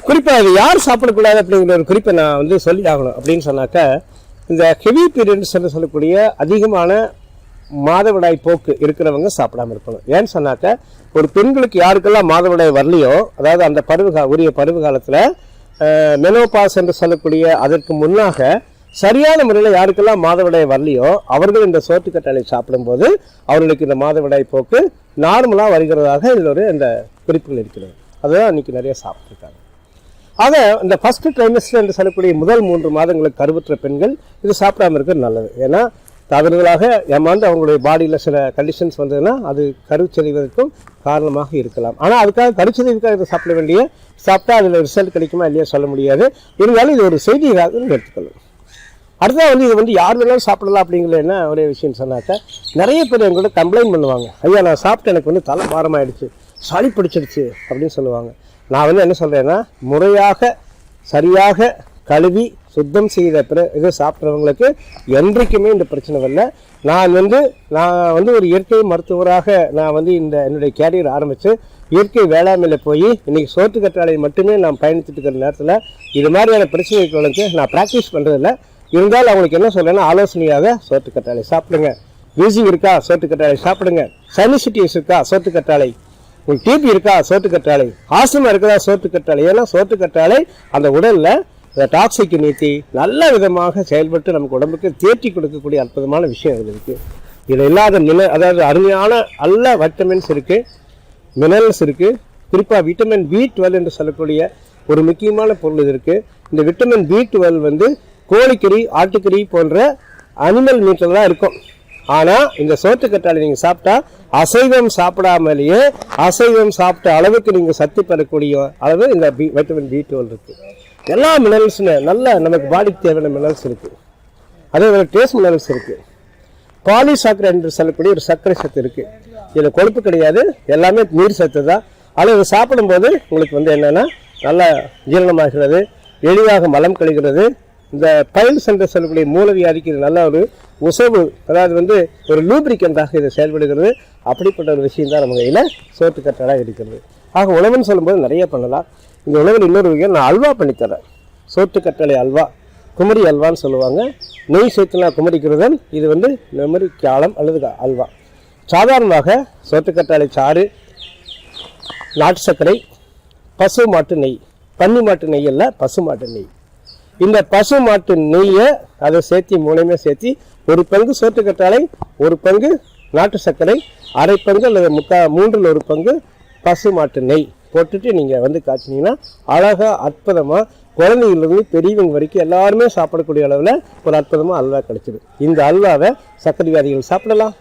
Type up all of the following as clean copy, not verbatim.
குறிப்பாக இது யார் சாப்பிடக்கூடாது அப்படிங்கிற ஒரு குறிப்பை நான் வந்து சொல்லி ஆகணும் அப்படின்னு சொன்னாக்க, இந்த ஹெவி பீரியட்ஸ் சொல்லக்கூடிய அதிகமான மாதவிடாய் போக்கு இருக்கிறவங்க சாப்பிடாம இருக்கணும். ஏன்னு சொன்னாக்க, ஒரு பெண்களுக்கு யாருக்கெல்லாம் மாதவிடாய் வரலையோ, அதாவது அந்த உரிய பருவ காலத்தில் மெனோபாஸ் என்று சொல்லக்கூடிய அதற்கு முன்னாக சரியான முறையில் யாருக்கெல்லாம் மாதவிடாய் வரலையோ அவர்கள் இந்த சோற்றுக்கற்றாழை சாப்பிடும்போது அவர்களுக்கு இந்த மாதவிடாய் போக்கு நார்மலாக வருகிறதாக இதில் இந்த குறிப்புகள் இருக்கிறது. அதுதான் இன்னைக்கு நிறைய சாப்பிட்ருக்காங்க. ஆக இந்த ஃபர்ஸ்ட் ட்ரைமஸ்டர் என்று சொல்லக்கூடிய முதல் 3 மாதங்களுக்கு கருவுற்ற பெண்கள் இது சாப்பிடாம இருக்கிறது நல்லது. ஏன்னா தவறுதலாக ஏமாந்து அவங்களுடைய பாடியில் சில கண்டிஷன்ஸ் வந்ததுன்னா அது கருச்செறிவதற்கும் காரணமாக இருக்கலாம். ஆனால் அதுக்காக கருச்செறிவுக்காக இதை சாப்பிட்டா அதில் ரிசல்ட் கிடைக்குமா இல்லையா சொல்ல முடியாது. இருந்தாலும் இது ஒரு செய்தியாக எடுத்துக்கொள்ளும். அடுத்தது இது யார் வேணாலும் சாப்பிடலாம் அப்படிங்கிற என்ன ஒரே விஷயம் சொன்னாக்க, நிறைய பேர் எங்கூட கம்ப்ளைண்ட் பண்ணுவாங்க, ஐயா நான் சாப்பிட்டு எனக்கு தலை பாரமாயிடுச்சு, சளி பிடிச்சிடுச்சு அப்படின்னு சொல்லுவாங்க. நான் என்ன சொல்கிறேன்னா, முறையாக சரியாக கழுவி சுத்தம் செய்த இதை சாப்பிட்றவங்களுக்கு என்றைக்குமே இந்த பிரச்சனை வரல. நான் ஒரு இயற்கை மருத்துவராக நான் என்னுடைய கேரியர் ஆரம்பித்து இயற்கை வேளாண்மையில் போய் இன்றைக்கி சோற்றுக்கற்றாழை மட்டுமே நான் பயணித்துட்டு இருக்கிற நேரத்தில் இது மாதிரியான பிரச்சனைகளுக்கு நான் ப்ராக்டிஸ் பண்ணுறதில்ல. இருந்தாலும் அவங்களுக்கு என்ன சொல்கிறேன்னா, ஆலோசனையாக சோற்றுக்கற்றாழை சாப்பிடுங்க, வீசிங் இருக்கா சோற்றுக்கற்றாழை சாப்பிடுங்க, சைனசிட்டிஸ் இருக்கா சோற்றுக்கற்றாழை, உங்களுக்கு டிபி இருக்கா சோற்றுக்கற்றாழை, ஆஸ்துமா இருக்குதா சோற்றுக்கற்றாழை. ஏன்னா சோற்றுக்கற்றாழை அந்த உடலில் இந்த டாக்ஸிக்கு நீத்தி நல்ல விதமாக செயல்பட்டு நமக்கு உடம்புக்கு தேற்றி கொடுக்கக்கூடிய அற்புதமான விஷயம் இருக்குது. இதில் இல்லாத அதாவது அருமையான நல்ல வைட்டமின்ஸ் இருக்குது, மினரல்ஸ் இருக்குது. குறிப்பாக விட்டமின் B12 என்று சொல்லக்கூடிய ஒரு முக்கியமான பொருள் இது இருக்குது. இந்த விட்டமின் B12 கோழிக்கறி ஆட்டுக்கறி போன்ற அனிமல் மீட்டில் தான் இருக்கும். ஆனால் இந்த சோற்றுக்கற்றாழை நீங்கள் சாப்பிட்டா அசைவம் சாப்பிடாமலேயே அசைவம் சாப்பிட்ட அளவுக்கு நீங்கள் சத்து பெறக்கூடிய அளவு இந்த வைட்டமின் B12 இருக்குது. எல்லா மினரல்ஸுமே நல்ல நமக்கு பாடிக்கு தேவையான மினரல்ஸ் இருக்குது. அதே போல் டேஸ்ட் மினரல்ஸ் இருக்குது. பாலிசாக்கரைடு என்று சொல்லக்கூடிய ஒரு சர்க்கரை சத்து இருக்குது. இதில் கொழுப்பு கிடையாது, எல்லாமே நீர் சத்து தான். ஆனால் இதை சாப்பிடும்போது உங்களுக்கு என்னென்னா நல்லா ஜீரணமாகிறது, எளிதாக மலம் கழிகிறது. இந்த பைல்ஸ் என்று சொல்லக்கூடிய மூலவியாதிக்கு இது நல்ல ஒரு உசவு, அதாவது ஒரு லூப்ரிகண்டாக இது செயல்படுகிறது. அப்படிப்பட்ட ஒரு விஷயம் தான் நம்ம கையில் சோற்றுக்கற்றாழை இருக்கிறது. ஆக உணவுன்னு சொல்லும்போது நிறைய பண்ணலாம். இந்த உணவில் இன்னொரு வகை நான் அல்வா பண்ணித்தரேன். சோற்றுக்கற்றாழை அல்வா, குமரி அல்வான்னு சொல்லுவாங்க. நெய் சேர்த்துலாம் குமரிக்கிறதன் இது நெமரி காலம் அல்லது அல்வா. சாதாரணமாக சோற்றுக்கற்றாழை சாறு, நாட்டு சர்க்கரை, பசு மாட்டு நெய், பன்னி மாட்டு நெய் அல்ல பசு மாட்டு நெய். இந்த பசு மாட்டு நெய்யை அதை சேர்த்து மூணையுமே சேர்த்து ஒரு பங்கு சோற்றுக்கற்றாழை, ஒரு பங்கு நாட்டு சர்க்கரை, அரை பங்கு அல்லது 3/4 பங்கு பசு மாட்டு நெய் போட்டுட்டு நீங்கள் காய்ச்சினீங்கன்னா அழகாக அற்புதமாக குழந்தைகளிலிருந்து பெரியவங்க வரைக்கும் எல்லாருமே சாப்பிடக்கூடிய அளவில் ஒரு அற்புதமாக அல்வா கிடைச்சிது. இந்த அல்வாவை சர்க்கரை வியாதிகள் சாப்பிடலாம்,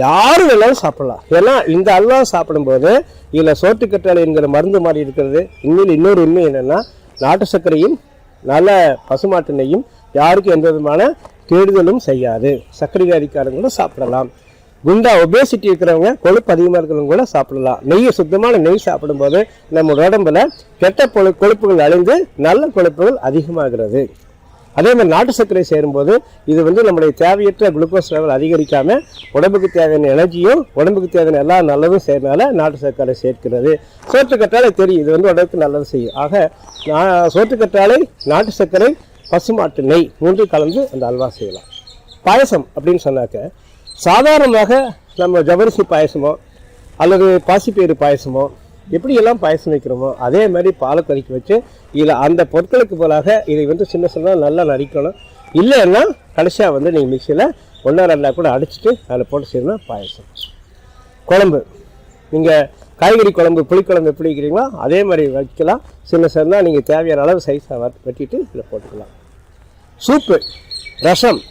யாரும் வேணாலும் சாப்பிடலாம். ஏன்னா இந்த அல்வா சாப்பிடும்போது இதில் சோற்றுக்கற்றாழை என்கிற மருந்து மாதிரி இருக்கிறது. இன்னொரு உண்மை என்னென்னா, நாட்டு சர்க்கரையும் நல்ல பசுமாட்டு நெய்யும் யாருக்கும் எந்த விதமான கெடுதலும் செய்யாது. சர்க்கரை வியாதிக்காரங்க கூட சாப்பிடலாம். ஒபேசிட்டி இருக்கிறவங்க, கொழுப்பு அதிகமாக இருக்கிறவங்க கூட சாப்பிடலாம். சுத்தமான நெய் சாப்பிடும்போது நம்ம உடம்புல கெட்ட கொழுப்புகள் அழிந்து நல்ல கொழுப்புகள் அதிகமாகிறது. அதே மாதிரி நாட்டு சர்க்கரை சேரும்போது இது நம்முடைய தேவையற்ற குளுக்கோஸ் லெவல் அதிகரிக்காம உடம்புக்கு தேவையான எனர்ஜியும் உடம்புக்கு தேவையான எல்லா நல்லதும் சேர்னால நாட்டு சர்க்கரை சேர்க்கிறது. சோற்றுக்கற்றாழை தெரியும், இது உடம்புக்கு நல்லது செய்யும். ஆக சோற்றுக்கற்றாழை, நாட்டு சர்க்கரை, பசுமாட்டு நெய் 3 கலந்து அந்த அல்வா செய்யலாம். பாயசம் அப்படின்னு சொன்னாக்க, சாதாரணமாக நம்ம ஜவரிசி பாயசமோ அல்லது பாசிப்பயிறு பாயசமோ எப்படியெல்லாம் பாயசம் வைக்கிறோமோ அதே மாதிரி பாலை கொதிக்க வச்சு இதில் அந்த பொருட்களுக்கு போலாக இதை சின்ன நல்லா நடிக்கணும். இல்லைன்னா கடைசியாக நீங்கள் மிக்சியில் 1-2 கூட அடிச்சுட்டு அதில் போட்டு செய்யணும் பாயசம். குழம்பு, நீங்கள் காய்கறி குழம்பு, புளிக்குழம்பு எப்படி வைக்கிறீங்களோ அதே மாதிரி வைக்கலாம். சின்ன நீங்கள் தேவையான அளவு சைஸாக வெட்டிட்டு இதில் போட்டுக்கலாம். சூப்பு, ரசம்,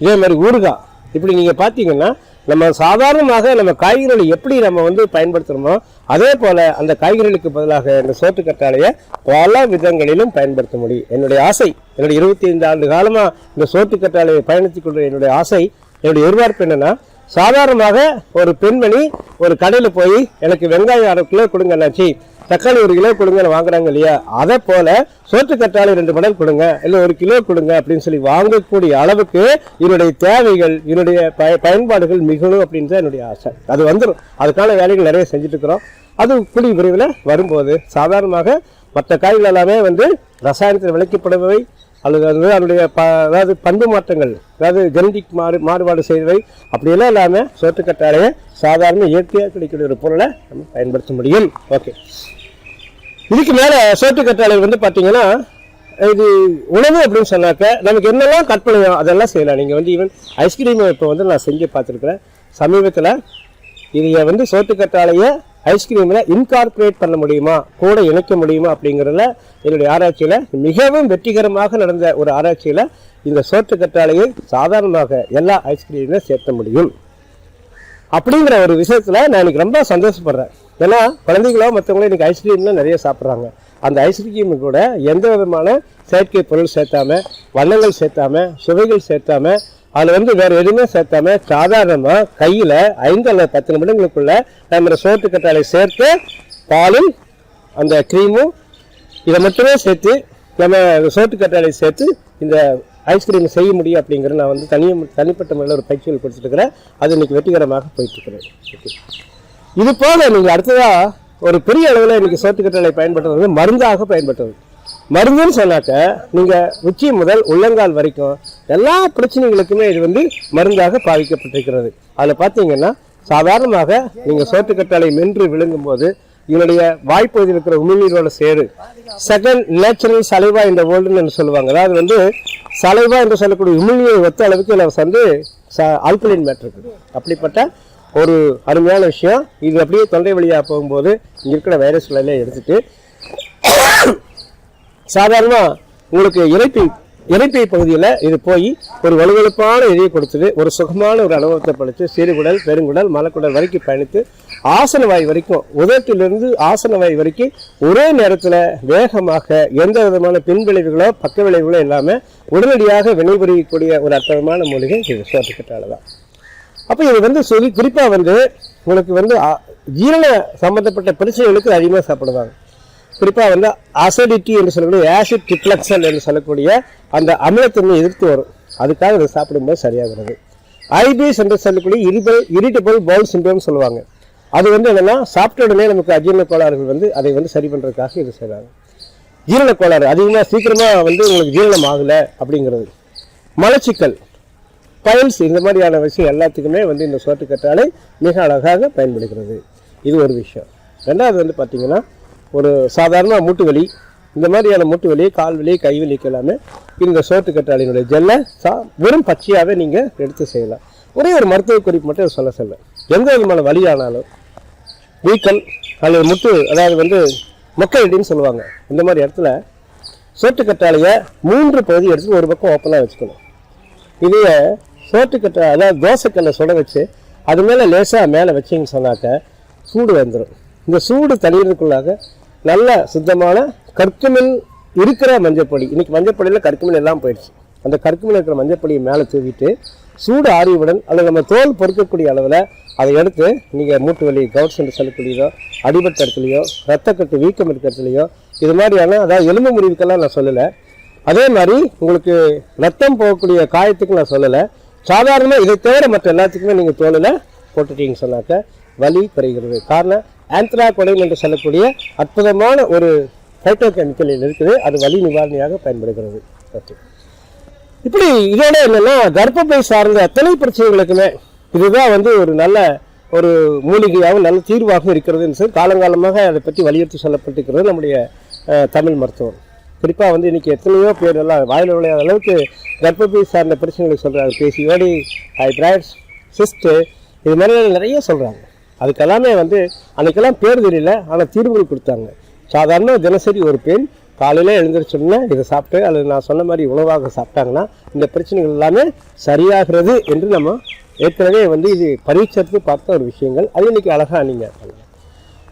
இதே மாதிரி ஊறுகாய், இப்படி நீங்கள் பார்த்தீங்கன்னா நம்ம சாதாரணமாக நம்ம காய்கறிகளை எப்படி நம்ம பயன்படுத்துகிறோமோ அதே போல் அந்த காய்கறிகளுக்கு பதிலாக இந்த சோற்றுக்கற்றாழையை பல விதங்களிலும் பயன்படுத்த முடியும். என்னுடைய ஆசை, என்னுடைய 25 ஆண்டு காலமாக இந்த சோற்றுக்கற்றாழையை பயணித்துக் கொள்கிற என்னுடைய ஆசை, என்னுடைய எதிர்பார்ப்பு என்னென்னா, சாதாரணமாக ஒரு பெண்மணி ஒரு கடையில் போய் எனக்கு வெங்காயம் 1/2 கிலோ கொடுங்க அண்ணாச்சி, தக்காளி 1 கிலோ கொடுங்கன்னு வாங்குறாங்க இல்லையா, அதை போல சோற்றுக்கற்றாழை 2 மடல் கொடுங்க, இல்லை 1 கிலோ கொடுங்க அப்படின்னு சொல்லி வாங்கக்கூடிய அளவுக்கு என்னுடைய தேவைகள், என்னுடைய பயன்பாடுகள் மிகணும் அப்படின்னு தான் என்னுடைய ஆசை. அது வந்துடும். அதுக்கான வேலைகள் நிறைய செஞ்சுட்டு இருக்கிறோம். அது கூடிய விரைவில் வரும்போது சாதாரணமாக மற்ற காய்கள் எல்லாமே வந்து ரசாயனத்தில் விளைக்கப்படுபவை அல்லது வந்து அதனுடைய அதாவது பண்பு மாற்றங்கள், அதாவது ஜெனடிக் மாறுபாடு செய்தவை, அப்படியெல்லாம் இல்லாமல் சோற்றுக்கற்றாழையை சாதாரண இயற்கையாக கிடைக்கக்கூடிய ஒரு பொருளை நம்ம பயன்படுத்த முடியும். ஓகே, இதுக்கு மேலே சோற்றுக்கற்றாழை வந்து பார்த்தீங்கன்னா இது உணவு அப்படின்னு சொன்னாக்க நமக்கு என்னெல்லாம் கற்பனையோ அதெல்லாம் செய்யலாம். நீங்கள் வந்து ஈவன் ஐஸ்கிரீம் இப்போ வந்து நான் செஞ்சு பார்த்துருக்குறேன் சமீபத்தில். இதை வந்து சோற்றுக்கற்றாழையை ஐஸ்கிரீமில் இன்கார்பரேட் பண்ண முடியுமா, கூட இணைக்க முடியுமா அப்படிங்கிறதுல என்னுடைய ஆராய்ச்சியில் மிகவும் வெற்றிகரமாக நடந்த ஒரு ஆராய்ச்சியில் இந்த சோற்றுக்கற்றாழையை சாதாரணமாக எல்லா ஐஸ்கிரீமில் சேர்த்த முடியும் அப்படிங்கிற ஒரு விஷயத்தில் நான் இன்னைக்கு ரொம்ப சந்தோஷப்படுறேன். ஏன்னா குழந்தைகளோ மற்றவங்களோ இன்னைக்கு ஐஸ்கிரீம்லாம் நிறைய சாப்பிட்றாங்க. அந்த ஐஸ்கிரீமு கூட எந்த விதமான செயற்கை பொருள் சேர்த்தாம, வண்ணங்கள் சேர்த்தாம, சுவைகள் சேர்த்தாம, அதில் வந்து வேறு எதுவுமே சேர்த்தாம சாதாரணமாக கையில் 5 அல்லது 10 நிமிடங்களுக்குள்ள நம்ம சோற்றுக்கற்றாழை சேர்த்து பாலும் அந்த க்ரீமும் இதை மட்டுமே சேர்த்து நம்ம சோற்றுக்கற்றாழை சேர்த்து இந்த ஐஸ்கிரீம் செய்ய முடியும் அப்படிங்கிறது நான் வந்து தனிப்பட்ட முறையில் ஒரு பயிற்சிகள் கொடுத்துருக்கிறேன். அது இன்னைக்கு வெற்றிகரமாக போயிட்டுருக்கிறேன். ஓகே, இது போல நீங்கள் அடுத்ததாக ஒரு பெரிய அளவில் இன்னைக்கு சோற்றுக்கற்றாழை பயன்படுத்துறது வந்து மருந்தாக பயன்படுத்துறது. மருந்துன்னு சொன்னாக்க நீங்கள் உச்சி முதல் உள்ளங்கால் வரைக்கும் எல்லா பிரச்சனைகளுக்குமே இது வந்து மருந்தாக பாவிக்கப்பட்டிருக்கிறது. அதில் பார்த்தீங்கன்னா சாதாரணமாக நீங்கள் சோற்றுக்கற்றாழை மென்று விழுங்கும் போது இதனுடைய வாய்ப்பகுதியில் இருக்கிற உமிழ்நீரோட சேரு செகண்ட் நேச்சுரல் சலைவா இந்த வேர்ல்டுன்னு சொல்லுவாங்க. அதாவது வந்து சலைவா என்று சொல்லக்கூடிய உமிழ்நீரை ஒத்த அளவுக்கு இதில் வந்து ஆல்கலைன் மேட்டர் இருக்குது. அப்படிப்பட்ட ஒரு அருமையான விஷயம். இது அப்படியே தொண்டை வழியாக போகும்போது இங்கே இருக்கிற வைரஸ்களெல்லாம் எடுத்துட்டு சாதாரணமாக உங்களுக்கு இறைப்பை பகுதியில் இது போய் ஒரு வலுவழுப்பான இதையை கொடுத்தது, ஒரு சுகமான ஒரு அனுபவத்தை படித்து சிறுகுடல், பெருங்குடல், மலக்குடல் வரைக்கும் பயணித்து ஆசனவாய் வரைக்கும், உதட்டிலிருந்து ஆசனவாய் வரைக்கும் ஒரே நேரத்தில் வேகமாக எந்த விதமான பின்விளைவுகளோ பக்க விளைவுகளோ இல்லாமல் உடனடியாக வினைபுரியக்கூடிய ஒரு அற்புதமான மூலிகை இது சோற்றுக்கற்றாழை தான். அப்போ இது வந்து குறிப்பாக வந்து உங்களுக்கு வந்து ஜீரண சம்பந்தப்பட்ட பிரச்சனைகளுக்கு அதிகமாக சாப்பிடுவாங்க. குறிப்பாக வந்து அசிடிட்டி என்று சொல்லக்கூடிய ஆசிட் ரிஃப்ளக்ஷன் என்று சொல்லக்கூடிய அந்த அமிலத்தன்மை எதிர்த்து வரும். அதுக்காக இதை சாப்பிடும்போது சரியாகிறது. ஐபிஎஸ் என்று சொல்லக்கூடிய இரிட்டபிள் பவுல் சிண்ட்ரோம் சொல்லுவாங்க. அது வந்து என்னன்னா சாப்பிட்ட உடனே நமக்கு அஜீரண கோளாறுகள் வந்து அதை வந்து சரி பண்ணுறதுக்காக இது செய்கிறாங்க. ஜீரண கோளாறு அதிகமாக சீக்கிரமாக வந்து உங்களுக்கு ஜீரணம் ஆகலை அப்படிங்கிறது, மலச்சிக்கல், பைல்ஸ், இந்த மாதிரியான விஷயம் எல்லாத்துக்குமே வந்து இந்த சோற்றுக்கற்றாழை மிக அழகாக பயன்படுகிறது. இது ஒரு விஷயம். ரெண்டாவது வந்து பார்த்தீங்கன்னா ஒரு சாதாரண மூட்டு வலி, இந்த மாதிரியான மூட்டு வலி, கால் வலி, கை வலிக்கு எல்லாமே இந்த சோற்றுக்கற்றாழையினுடைய ஜெல்லை வெறும் பச்சையாகவே நீங்கள் எடுத்து செய்யலாம். ஒரே ஒரு மருத்துவ குறிப்பு மட்டும் சொல்ல எந்த விதமான வலி ஆனாலும் வீக்கல் அல்லது முட்டு, அதாவது வந்து மொக்கைன்னு சொல்லுவாங்க, இந்த மாதிரி இடத்துல சோற்றுக்கற்றாழையை 3 பகுதி எடுத்து ஒரு பக்கம் ஓப்பனாக வச்சுக்கணும். இதையே சோற்றுக்கற்றாழை அதாவது தோசைக்கல்லை சுட வச்சு அது மேலே லேசாக மேலே வச்சிங்கன்னு சொன்னாக்க சூடு வந்துடும். இந்த சூடு தண்ணீருக்குள்ளாக நல்ல சுத்தமான கற்குமிழ் இருக்கிற மஞ்சப்பொடி, இன்னைக்கு மஞ்சப்பொடியில் கற்குமிழ் எல்லாம் போயிடுச்சு, அந்த கற்குமிழ் இருக்கிற மஞ்சப்பொடியை மேலே தூவிட்டு சூடு ஆறியவுடன் அல்லது நம்ம தோல் பொறுக்கக்கூடிய அளவில் அதை எடுத்து நீங்கள் மூட்டு வலி, கவுட்ஸ் என்று சொல்லக்கூடியதோ, அடிபட்ட இடத்துலையோ, ரத்தக்கட்டு வீக்கம் இருக்கிற இடத்துலையோ, இது மாதிரியான அதாவது எலும்பு முறிவுக்கெல்லாம் நான் சொல்லலை, அதே மாதிரி உங்களுக்கு ரத்தம் போகக்கூடிய காயத்துக்கு நான் சொல்லலை, சாதாரணமாக இதை தவிர மற்ற எல்லாத்துக்குமே நீங்கள் தோலில் போட்டுட்டீங்கன்னு சொன்னாக்க வலி குறைகிறது. காரணம் ஆந்த்ராகோடைன் என்று சொல்லக்கூடிய அற்புதமான ஒரு ஃபைட்டோ கெமிக்கல் இருக்குது, அது வலி நிவாரணியாக பயன்படுகிறது. ஓகே, இப்படி இதோட என்னன்னா கர்ப்பப்பை சார்ந்த அத்தனை பிரச்சனைகளுக்குமே இதுதான் வந்து ஒரு நல்ல ஒரு மூலிகையாகவும் நல்ல தீர்வாகவும் இருக்கிறதுன்னு சொல்லி காலங்காலமாக அதை பற்றி வலியுறுத்தி சொல்லப்பட்டிருக்கிறது நம்முடைய தமிழ் மருத்துவம். குறிப்பாக வந்து இன்றைக்கி எத்தனையோ பேர் எல்லாம் வாயில் விளையாத அளவுக்கு கர்ப்பப்பை சார்ந்த பிரச்சனைகளை சொல்கிறாங்க. பிசிஓடி, ஹைட்ராய்ட்ஸ், சிஸ்ட்டு, இது மாதிரி நிறைய சொல்கிறாங்க. அதுக்கெல்லாமே வந்து அன்றைக்கெல்லாம் பேர் தெரியல, ஆனால் தீர்வுகள் கொடுத்தாங்க. சாதாரண தினசரி ஒரு பெண் காலையில் எழுந்திரிச்சோம்னா இதை சாப்பிட்டு அல்லது நான் சொன்ன மாதிரி உணவாக சாப்பிட்டாங்கன்னா இந்த பிரச்சனைகள் எல்லாமே சரியாகிறது என்று நம்ம ஏற்கனவே வந்து இது பரீட்சைக்கு பார்த்த ஒரு விஷயங்கள். அது இன்றைக்கி அழகாக நீங்கள்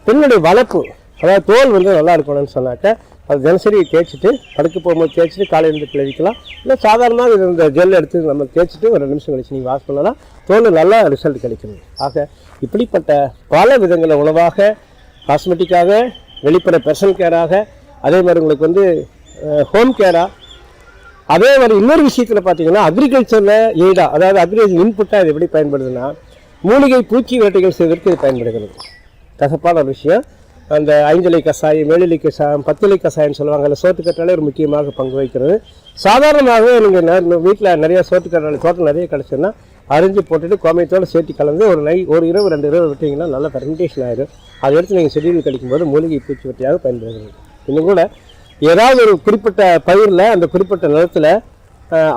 பெண்ணுடைய வளர்ப்பு, அதாவது தோல் வந்து நல்லா இருக்கணும்னு சொன்னாக்க அது தினசரி தேய்ச்சிட்டு படுக்க போகும்போது தேய்ச்சிட்டு காலையில் இருந்து கிளவிக்கலாம். இல்லை சாதாரணமாக இந்த ஜெல் எடுத்து நம்ம தேய்ச்சிட்டு ஒரு 2 நிமிஷம் கழிச்சு நீங்கள் வாஷ் பண்ணலாம், தோல் நல்லா ரிசல்ட் கிடைக்கணும். ஆக இப்படிப்பட்ட பல விதங்களில் உணவாக, காஸ்மெட்டிக்காக, வெளிப்புற பர்சனல் கேராக, அதே மாதிரி உங்களுக்கு வந்து ஹோம் கேராக, அதே மாதிரி இன்னொரு விஷயத்தில் பார்த்தீங்கன்னா அக்ரிகல்ச்சரில் எய்டாக, அதாவது அக்ரிகல்ச்சர் இன்புட்டாக இது எப்படி பயன்படுதுன்னா மூலிகை பூச்சி வேட்டைகள் செய்வதற்கு இது பயன்படுகிறது. கசப்பான ஒரு விஷயம். அந்த 5 இலை கஷாயம், 7 இலை கஷாயம், 10 இலை கஷாயம்னு சொல்லுவாங்க. அதில் சோத்துக்கற்றாழை ஒரு முக்கியமாக பங்கு வகிக்கிறது. சாதாரணமாகவே நீங்கள் வீட்டில் நிறைய சோத்துக்கற்றாழை தோட்டம் நிறைய கிடச்சுன்னா அரிஞ்சு போட்டுட்டு கோமியத்தோடு சேர்த்து கலந்து ஒரு இரவு 2 இரவு விட்டிங்கன்னா நல்லா ஃபெர்மெண்டேஷன் ஆகிடும். அதை எடுத்து நீங்கள் செடியில் கிடைக்கும்போது மூலிகை பூச்சி வெட்டியாக பயன்படுகிறது. இன்னும் கூட ஏதாவது ஒரு குறிப்பிட்ட பயிரில் அந்த குறிப்பிட்ட நிலத்தில்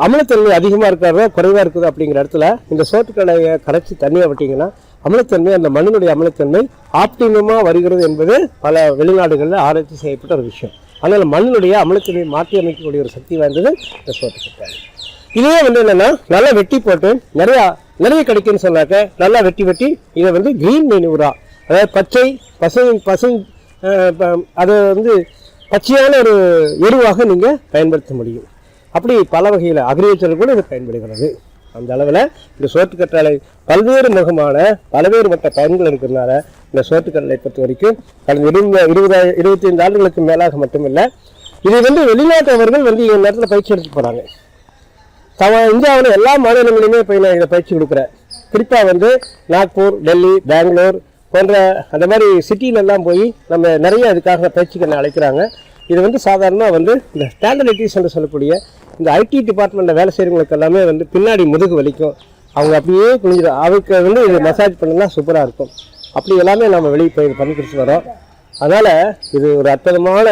அமிலத்தன்மை அதிகமாக இருக்கிறதோ குறைவாக இருக்குது அப்படிங்கிற இடத்துல இந்த சோத்துக்கடையை கரைச்சி தண்ணியை விட்டிங்கன்னா அமிலத்தன்மை, அந்த மண்ணினுடைய அமிலத்தன்மை ஆப்டிமமாக வருகிறது என்பது பல வெளிநாடுகளில் ஆராய்ச்சி செய்யப்பட்ட ஒரு விஷயம். அதனால் மண்ணினுடைய அமிலத்தன்மை மாற்றி அமைக்கக்கூடிய ஒரு சக்தி வாய்ந்தது இந்த சோத்துக்கற்றாழை. இதே என்னென்னா நல்லா வெட்டி போட்டு நிறைய கிடைக்குன்னு சொன்னாக்க நல்லா வெட்டி இதை கிரீன் மெனூரா, அதாவது பசை அதை பச்சையான ஒரு எருவாக நீங்கள் பயன்படுத்த முடியும். அப்படி பல வகையில் அக்ரிகல்ச்சர் கூட இது பயன்படுகிறது. அந்த அளவில் இந்த சோத்துக்கற்றாழை பல்வேறு முகமான பல்வேறு மற்ற பயன்கள் இருக்கிறதுனால இந்த சோத்துக்கற்றாழை பொறுத்த வரைக்கும் கடந்த 25 ஆண்டுகளுக்கு மேலாக மட்டுமில்லை, இது வெளிநாட்டவர்கள் இந்த நேரத்தில் பயிற்சி எடுத்து போகிறாங்க. இந்தியாவில் எல்லா மாநிலங்களிலுமே போய் நான் இதை பயிற்சி கொடுக்குறேன். குறிப்பாக நாக்பூர், டெல்லி, பெங்களூர் போன்ற அந்த மாதிரி சிட்டியிலெல்லாம் போய் நம்ம நிறைய அதுக்காக பயிற்சிக்கு அழைக்கிறாங்க. இது சாதாரணமாக இந்த ஸ்டாண்டர்டைட்டிஸ் என்று சொல்லக்கூடிய இந்த ஐடி டிபார்ட்மெண்ட்டில் வேலை செய்கிறவங்களுக்கு எல்லாமே பின்னாடி முதுகு வலிக்கும். அவங்க அப்படியே குளிஞ்சிடும். அவருக்கு இது மசாஜ் பண்ணலாம் சூப்பராக இருக்கும். அப்படி எல்லாமே நம்ம வெளியே போய் பண்ணிக்கிட்டு வரோம். அதனால் இது ஒரு அற்புதமான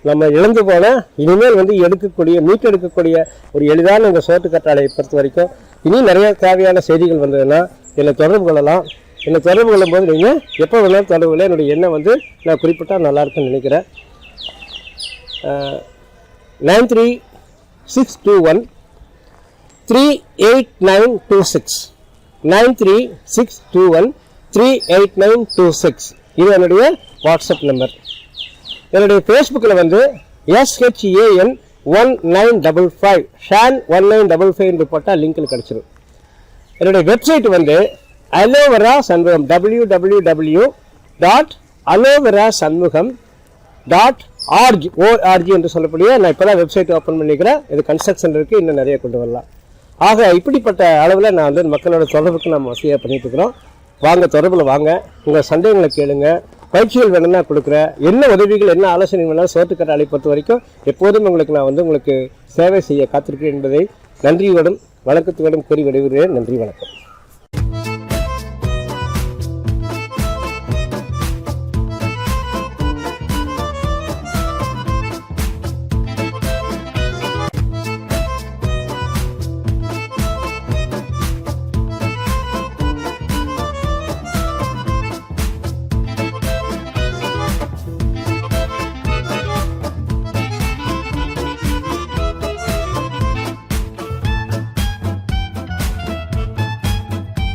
நம்ம இழந்து போன இனிமேல் மீட்டெடுக்கக்கூடிய ஒரு எளிதான இந்த சோத்துக்கற்றாழையை பொறுத்த வரைக்கும் இனி நிறைய தேவையான செய்திகள் வந்ததுன்னா என்னை தொடர்பு கொள்ளலாம். என்னை தொடர்பு கொள்ளும்போது நீங்கள் எப்போ வேணாலும் தொடர்புல என்னுடைய எண்ணம் நான் குறிப்பிட்டால் நல்லாயிருக்குன்னு நினைக்கிறேன். 93621 38926 93621 38926 இது என்னுடைய வாட்ஸ்அப் நம்பர். என்னுடைய ஃபேஸ்புக்கில் SHAN 1955 ஷான் 1955 என்று போட்டால் லிங்கில் கிடச்சிடும். என்னுடைய வெப்சைட் அலோவேரா சண்முகம் www.aloverasanmugam.org என்று சொல்லக்கூடிய நான் இப்போ தான் வெப்சைட் ஓப்பன் பண்ணிக்கிறேன். இது கன்ஸ்ட்ரக்ஷன் இருக்குது, இன்னும் நிறைய கொண்டு வரலாம். ஆக இப்படிப்பட்ட அளவில் நான் மக்களோட தொடர்புக்கு நம்ம வசதியாக பண்ணிட்டு இருக்கிறோம். வாங்க, தொடர்பில் வாங்க, உங்கள் சந்தேகங்களை கேளுங்க, பயிற்சிகள் வேணும்னா கொடுக்குறேன். என்ன உதவிகள், என்ன ஆலோசனை வேணாலும் சோத்துக்கற்றாழை பொறுத்த வரைக்கும் எப்போதும் உங்களுக்கு நான் உங்களுக்கு சேவை செய்ய காத்திருக்கிறேன் என்பதை நன்றியோடும் வணக்கத்தோடும் கூறி விடுகிறேன். நன்றி, வணக்கம்.